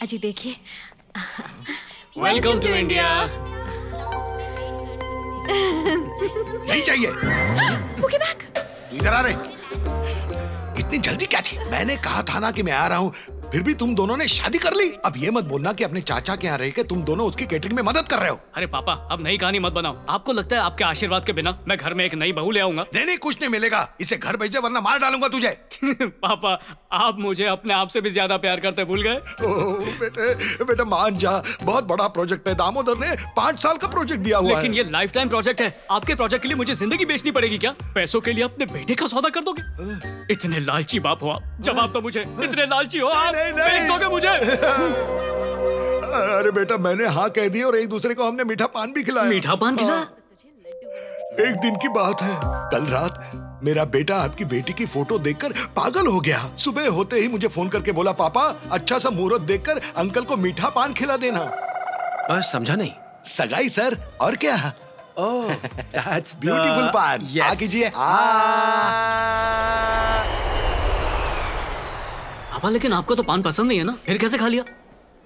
अजी देखिए। Welcome to India. नहीं चाहिए। Okay back. इधर आ रहे। इतनी जल्दी क्या थी? मैंने कहा था ना कि मैं आ रहा हूँ, फिर भी तुम दोनों ने शादी कर ली। अब ये मत बोलना कि अपने चाचा के यहाँ रह के तुम दोनों उसकी केटरिंग में मदद कर रहे हो। अरे पापा, अब नई कहानी मत बनाओ। आपको लगता है आपके आशीर्वाद के बिना मैं घर में एक नई बहू ले आऊंगा? नहीं, कुछ नहीं मिलेगा। इसे घर भेज दे वरना मार डालूंगा तुझे। पापा, आप मुझे अपने आप से भी ज्यादा प्यार करते भूल गए। बेटा मान जा, बहुत बड़ा प्रोजेक्ट है। दामोदर ने 5 साल का प्रोजेक्ट दिया हुआ है। लेकिन ये लाइफ टाइम प्रोजेक्ट है। आपके प्रोजेक्ट के लिए मुझे जिंदगी बेचनी पड़ेगी क्या? पैसों के लिए अपने बेटे का सौदा कर दोगे? इतने लालची बाप हो आप। जवाब तो मुझे। इतने लालची हो आप, बेच दोगे मुझे? अरे बेटा, मैंने हाँ कह दी और एक दूसरे को हमने मीठा पान भी खिलाया। मीठा पान खिलाया? एक दिन की बात है, कल रात मेरा बेटा आपकी बेटी की फोटो देखकर पागल हो गया। सुबह होते ही मुझे फोन करके बोला, पापा अच्छा सा मुहूर्त देखकर अंकल को मीठा पान खिला देना। बस समझा नहीं। सगाई सर, और क्या? ओह, दैट्स ब्यूटीफुल पान। Yes. आ कीजिए। पापा, लेकिन आपको तो पान पसंद नहीं है ना, फिर कैसे खा लिया?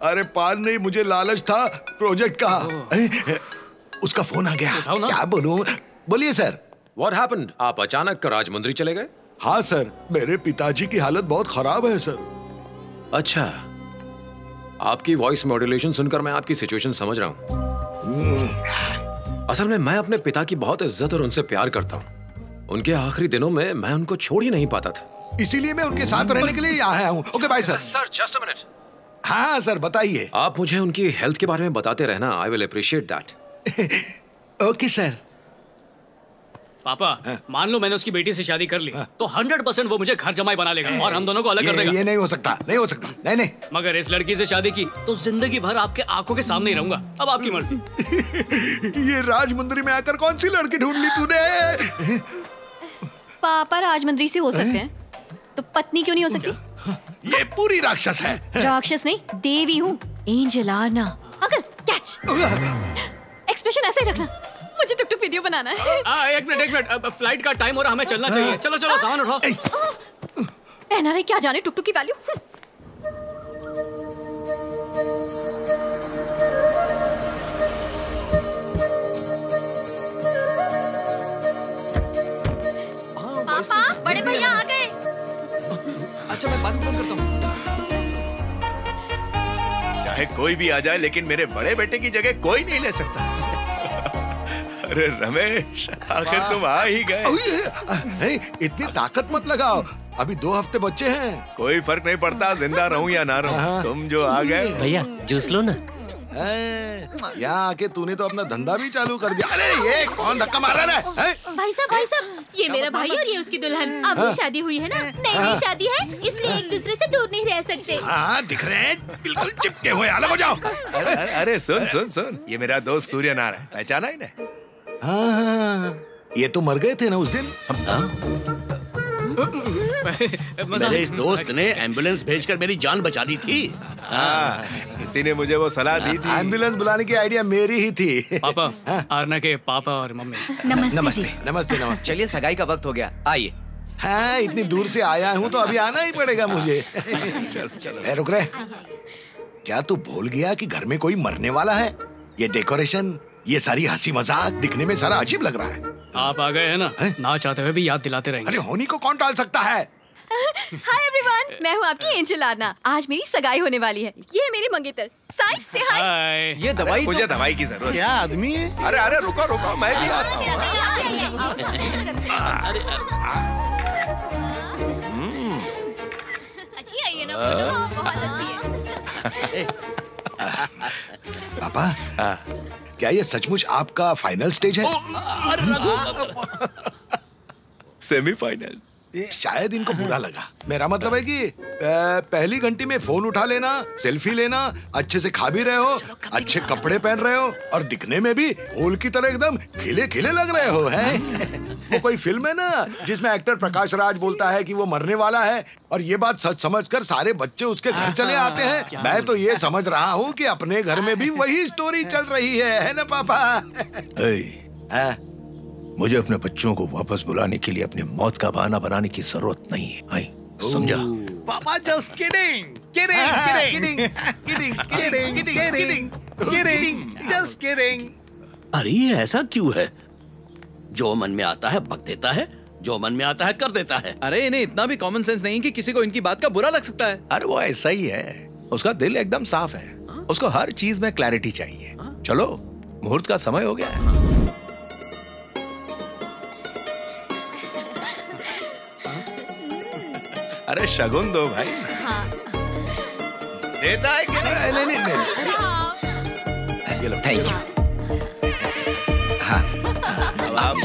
अरे पान नहीं, मुझे लालच था प्रोजेक्ट का। उसका फोन आ गया। उठाओ ना। क्या बोलूं? बोलिए सर। What happened? आप अचानक राजमुंद्री चले गए? हाँ सर, मेरे पिताजी की हालत बहुत खराब है सर। अच्छा, आपकी वॉइस मॉड्यूलेशन सुनकर मैं आपकी सिचुएशन समझ रहा हूँ। असल में मैं अपने पिता की बहुत इज्जत और उनसे प्यार करता हूँ। उनके आखिरी दिनों में मैं उनको छोड़ ही नहीं पाता था, इसीलिए मैं उनके साथ रहने के लिए यहाँ आया हूँ। Okay bye sir. Sir just a minute. हाँ सर, बताइए। आप मुझे उनकी हेल्थ के बारे में बताते रहना। I will appreciate that. Okay sir. पापा, मान लो मैंने उसकी बेटी से शादी कर ली, तो 100% वो मुझे घर जमाई बना लेगा और हम दोनों को अलग कर देगा। ये नहीं हो सकता, नहीं हो सकता। नहीं नहीं। मगर इस लड़की से शादी की तो जिंदगी भर आपके आंखों के सामने ही रहूंगा। अब आपकी मर्जी। ये राजमुंद्री में आकर कौन सी लड़की ढूंढ ली तूने? पापा राजमंद्री से हो सकते हैं, तो पत्नी क्यों नहीं हो सकती? ये पूरी राक्षस है। राक्षस नहीं, देवी हूँ। Angel Aarna. Uncle catch. Expression ऐसे ही रखना। मुझे टुक टुक वीडियो बनाना है। एक मिनट, फ्लाइट का टाइम हो रहा, हमें चलना चाहिए। चलो चलो, सामान उठाओ। एनआरआई क्या जाने टुक टुक की वैल्यू। पापा, बड़े भैया आ गए। अच्छा, मैं बाद में फोन करता हूँ। चाहे कोई भी आ जाए, लेकिन मेरे बड़े बेटे की जगह कोई नहीं ले सकता। अरे रमेश, आखिर तुम आ ही गए। इतनी ताकत मत लगाओ, अभी 2 हफ्ते बच्चे हैं। कोई फर्क नहीं पड़ता जिंदा रहूं या ना रहूं, तुम जो आ गए। भैया जूस लो ना। यहाँ आके तूने तो अपना धंधा भी चालू कर दिया। अरे ये कौन धक्का मार रहा है? भाई साहब, ये मेरा भाई और ये उसकी दुल्हन। अब शादी हुई है ना, नई शादी है, इसलिए एक दूसरे से दूर नहीं रह सकते। हाँ दिख रहे हैं, बिल्कुल चिपके हुए। अलग हो जाओ। अरे सुन सुन सुन, ये मेरा दोस्त सूर्यनारायण है, पहचाना ही नहीं? हाँ, ये तो मर गए थे ना उस दिन। मेरे इस दोस्त ने एम्बुलेंस भेजकर मेरी जान बचा दी थी। हाँ, किसी ने मुझे वो सलाह दी थी। एम्बुलेंस बुलाने की आइडिया मेरी ही थी। पापा, आरना के पापा और मम्मी। नमस्ते। नमस्ते नमस्ते। चलिए, सगाई का वक्त हो गया, आइए। हाँ, इतनी दूर से आया हूँ तो अभी आना ही पड़ेगा मुझे। चलो रुक रहे। क्या तू भूल गया कि घर में कोई मरने वाला है? ये डेकोरेशन, ये सारी हंसी मजाक दिखने में सारा अजीब लग रहा है। आप आ गए हैं ना चाहते हुए भी याद दिलाते रहेंगे। अरे होनी को कौन टाल सकता है? हाय एवरीवन, मैं हूँ आपकी एंजल आर्ना। आज मेरी सगाई होने वाली है। ये है मेरी मंगेतर। साई से हाय। ये दवाई मुझे दवाई की जरूरत। क्या आदमी है? अरे अरे रुको रुको, मैं भी आता हूँ। अच्छी आई है ना फोटो, बहुत अच्छी है। पापा, क्या ये सचमुच आपका फाइनल स्टेज है? सेमीफाइनल। शायद इनको बुरा लगा। मेरा मतलब है कि पहली घंटी में फोन उठा लेना, सेल्फी लेना, अच्छे से खा भी रहे हो, अच्छे कपड़े पहन रहे हो और दिखने में भी फूल की तरह एकदम खिले खिले लग रहे हो, हैं? वो कोई फिल्म है ना जिसमें एक्टर प्रकाश राज बोलता है कि वो मरने वाला है और ये बात सच समझकर सारे बच्चे उसके घर चले आते हैं। मैं तो ये समझ रहा हूँ कि अपने घर में भी वही स्टोरी चल रही है ना पापा? मुझे अपने बच्चों को वापस बुलाने के लिए अपनी मौत का बहाना बनाने की जरूरत नहीं है। समझा? पापा जस्ट किडिंग। अरे ये ऐसा क्यों है? जो मन में आता है बक देता है, जो मन में आता है कर देता है। अरे इन्हें इतना भी कॉमन सेंस नहीं कि किसी को इनकी बात का बुरा लग सकता है। अरे वो ऐसा ही है, उसका दिल एकदम साफ है, उसको हर चीज में क्लैरिटी चाहिए। चलो मुहूर्त का समय हो गया है। अरे शगुन दो भाई। देता है कि नहीं? नहीं। ये लो, थैंक यू। हाँ आप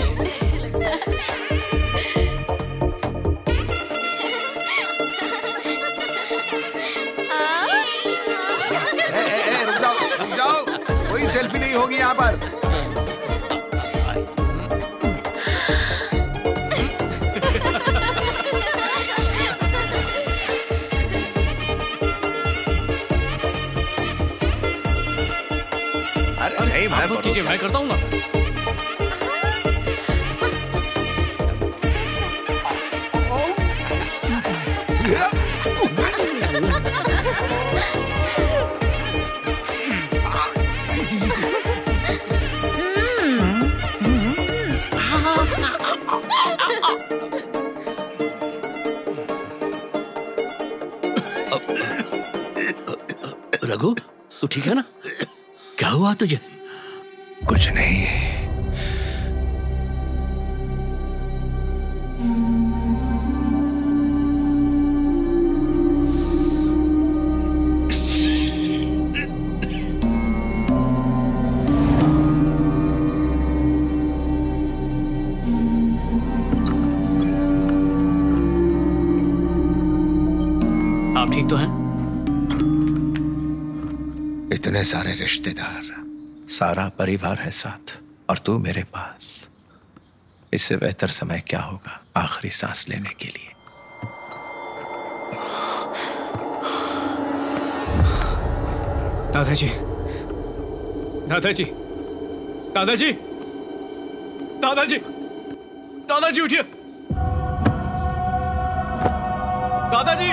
रुक जाओ, कोई सेल्फी नहीं होगी यहाँ पर। अरे नहीं भाई, आप कीजिए, मैं करता हूँ ना। रघु तू ठीक है ना? क्या हुआ तुझे? कुछ नहीं। आप ठीक तो हैं? इतने सारे रिश्तेदार, सारा परिवार है साथ, और तू मेरे पास। इससे बेहतर समय क्या होगा आखिरी सांस लेने के लिए। दादाजी, दादाजी, दादाजी, दादाजी, दादाजी उठिए। दादाजी,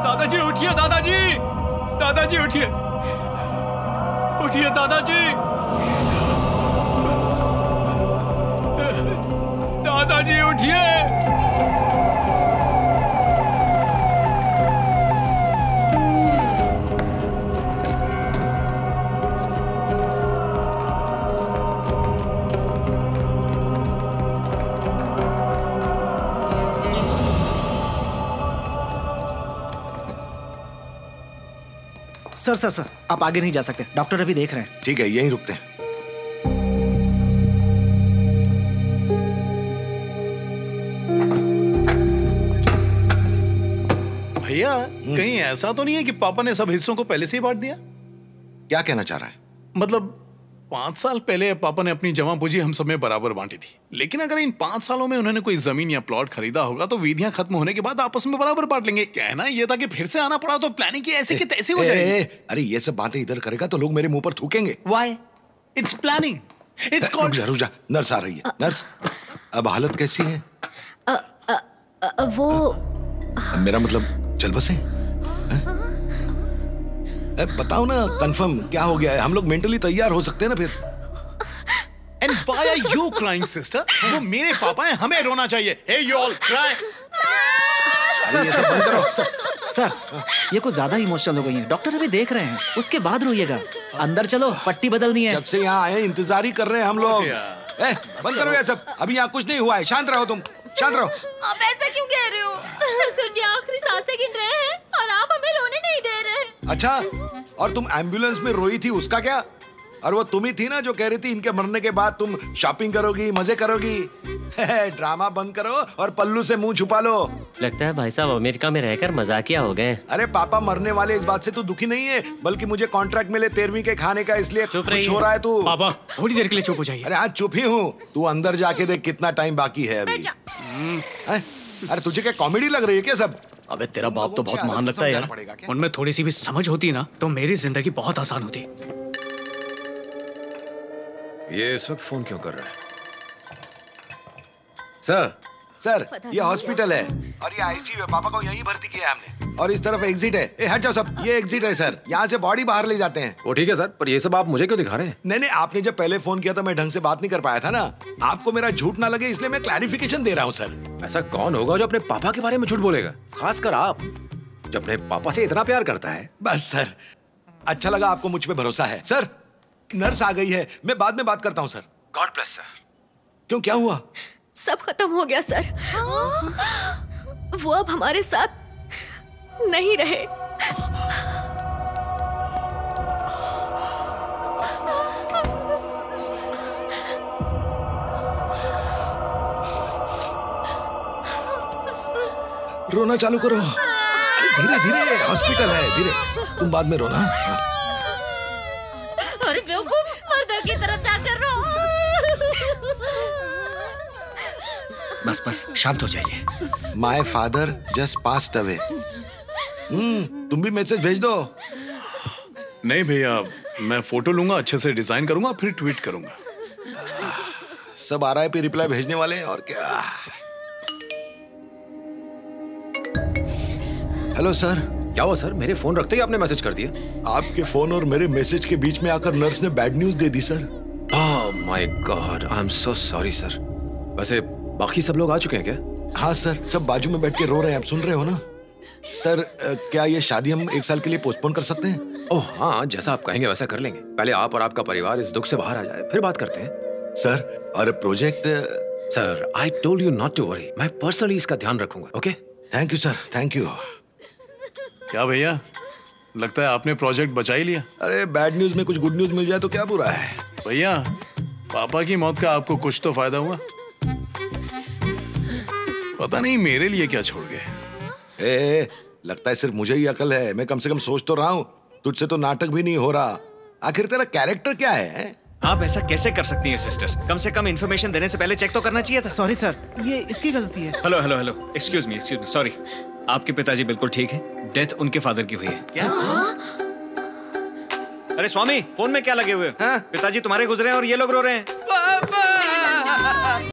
दादाजी उठिए। दादाजी, दादाजी उठिए, उठिए दादाजी, दादाजी उठिए। सर आप आगे नहीं जा सकते, डॉक्टर अभी देख रहे हैं। ठीक है, यहीं रुकते हैं। भैया कहीं ऐसा तो नहीं है कि पापा ने सब हिस्सों को पहले से ही बांट दिया? क्या कहना चाह रहा है? मतलब 5 साल पहले पापा ने अपनी जमा पूंजी हम सब में बराबर बांटी थी, लेकिन अगर इन 5 सालों में उन्होंने कोई जमीन या प्लॉट खरीदा होगा तो विधियां खत्म होने के बाद आपस में बराबर बांट लेंगे। कहना ये था कि फिर से आना पड़ा तो प्लानिंग की ऐसी की तैसी हो जाएगी। अरे ये सब बातें इधर करेगा तो लोग मेरे मुंह पर थूकेंगे। Why? It's planning, it's called. रुक जा, नर्स आ रही है। नर्स, अब हालत कैसी है? वो मेरा मतलब चल बसे। बताओ ना, कंफर्म क्या हो गया है? हम लोग मेंटली तैयार हो सकते हैं ना फिर। And why are you crying, sister? वो मेरे पापा हैं, हमें रोना चाहिए। Hey, you all cry. Sir ये कुछ ज्यादा इमोशनल हो गई हैं। डॉक्टर अभी देख रहे हैं, उसके बाद रोइएगा। अंदर चलो, पट्टी बदलनी है। जब से यहाँ आए इंतजार ही कर रहे हैं हम लोग। बंद करो ये सब, अभी यहाँ कुछ नहीं हुआ है। शांत रहो तुम, शांत रहो। आप ऐसा क्यों कह रहे हो? ससुर जी आखिरी सांसें गिन रहे हैं और आप हमें रोने नहीं दे रहे। अच्छा, और तुम एम्बुलेंस में रोई थी, उसका क्या? और वो तुम ही थी ना जो कह रही थी इनके मरने के बाद तुम शॉपिंग करोगी, मजे करोगी। ड्रामा बंद करो और पल्लू से मुंह छुपा लो। लगता है भाई साहब अमेरिका में रहकर मजाकिया हो गए। अरे पापा मरने वाले, इस बात से तू दुखी नहीं है, बल्कि मुझे कॉन्ट्रैक्ट मिले 13वीं के खाने का, इसलिए खुश हो रहा है तू। पापा थोड़ी देर के लिए चुप हो जाइए। अरे आज चुप ही हूँ, तू अंदर जाके देख कितना टाइम बाकी है अभी। अरे तुझे क्या कॉमेडी लग रही है क्या सब? अबे तेरा बाप तो बहुत महान लगता है यार। उनमें थोड़ी सी भी समझ होती ना तो मेरी जिंदगी बहुत आसान होती। ये इस वक्त फोन क्यों कर रहा है? सर, ये हॉस्पिटल है और ये आईसीयू है। पापा को यहीं भर्ती किया है हमने। और इस तरफ एग्जिट है। हट जाओ सब, ये एग्जिट है सर, यहाँ से बॉडी बाहर ले जाते हैं। वो ठीक है सर, पर ये सब आप मुझे क्यों दिखा रहे हैं? नहीं, आपने जब पहले फोन किया था मैं ढंग से बात नहीं कर पाया था ना, आपको मेरा झूठ ना लगे इसलिए मैं क्लैरिफिकेशन दे रहा हूँ सर। ऐसा कौन होगा जो अपने पापा के बारे में झूठ बोलेगा, खासकर आप जो अपने पापा से इतना प्यार करता है। बस सर, अच्छा लगा आपको मुझ पे भरोसा है। सर नर्स आ गई है, मैं बाद में बात करता हूँ सर। God bless sir. क्यों, क्या हुआ? सब खत्म हो गया सर। वो अब हमारे साथ नहीं रहे। रोना चालू करो, धीरे धीरे, हॉस्पिटल है, धीरे, तुम बाद में रोना। अरे बेवकूफ, मर्दा की तरफ जाकर रो। बस बस शांत हो जाइए। My father just passed away. तुम भी मैसेज भेज दो। नहीं भैया, मैं फोटो लूंगा, अच्छे से डिजाइन करूंगा, फिर ट्वीट करूंगा। सब आ रहा है, पे रिप्लाई भेजने वाले हैं, और क्या। Hello sir. क्या हुआ सर, मेरे फोन रखते ही आपने मैसेज कर दिया? आपके फोन और मेरे मैसेज के बीच में आकर नर्स ने bad news they the sir. Oh my God, I am so sorry sir. वैसे बाकी सब लोग आ चुके हैं क्या? हाँ सर, सब बाजू में बैठ के रो रहे हैं, आप सुन रहे हो ना? सर क्या ये शादी हम 1 साल के लिए पोस्टपोन कर सकते हैं? ओह हाँ, जैसा आप कहेंगे वैसा कर लेंगे। पहले आप और आपका परिवार इस दुख से बाहर आ जाए, फिर बात करते हैं। सर और project? Sir I told you not to worry, मैं पर्सनली इसका ध्यान रखूंगा। Okay, thank you sir, thank you. क्या भैया, लगता है आपने प्रोजेक्ट बचा ही लिया। अरे बैड न्यूज में कुछ गुड न्यूज मिल जाए तो क्या बुरा है। भैया, पापा की मौत का आपको कुछ तो फायदा हुआ। पता नहीं मेरे लिए क्या छोड़ गए। लगता है सिर्फ मुझे ही अकल है, मैं कम से कम सोच तो रहा हूँ, तुझसे तो नाटक भी नहीं हो रहा। आखिर तेरा कैरेक्टर क्या है? आप ऐसा कैसे कर सकती हैं सिस्टर? कम से कम इन्फॉर्मेशन देने से पहले चेक तो करना चाहिए था। सॉरी सर, ये इसकी गलती है। Hello hello hello, excuse me, sorry. आपके पिताजी बिल्कुल ठीक है, डेथ उनके फादर की हुई है। क्या? अरे स्वामी, फोन में क्या लगे हुए? हाँ? पिताजी तुम्हारे गुजरे हैं और ये लोग रो रहे हैं।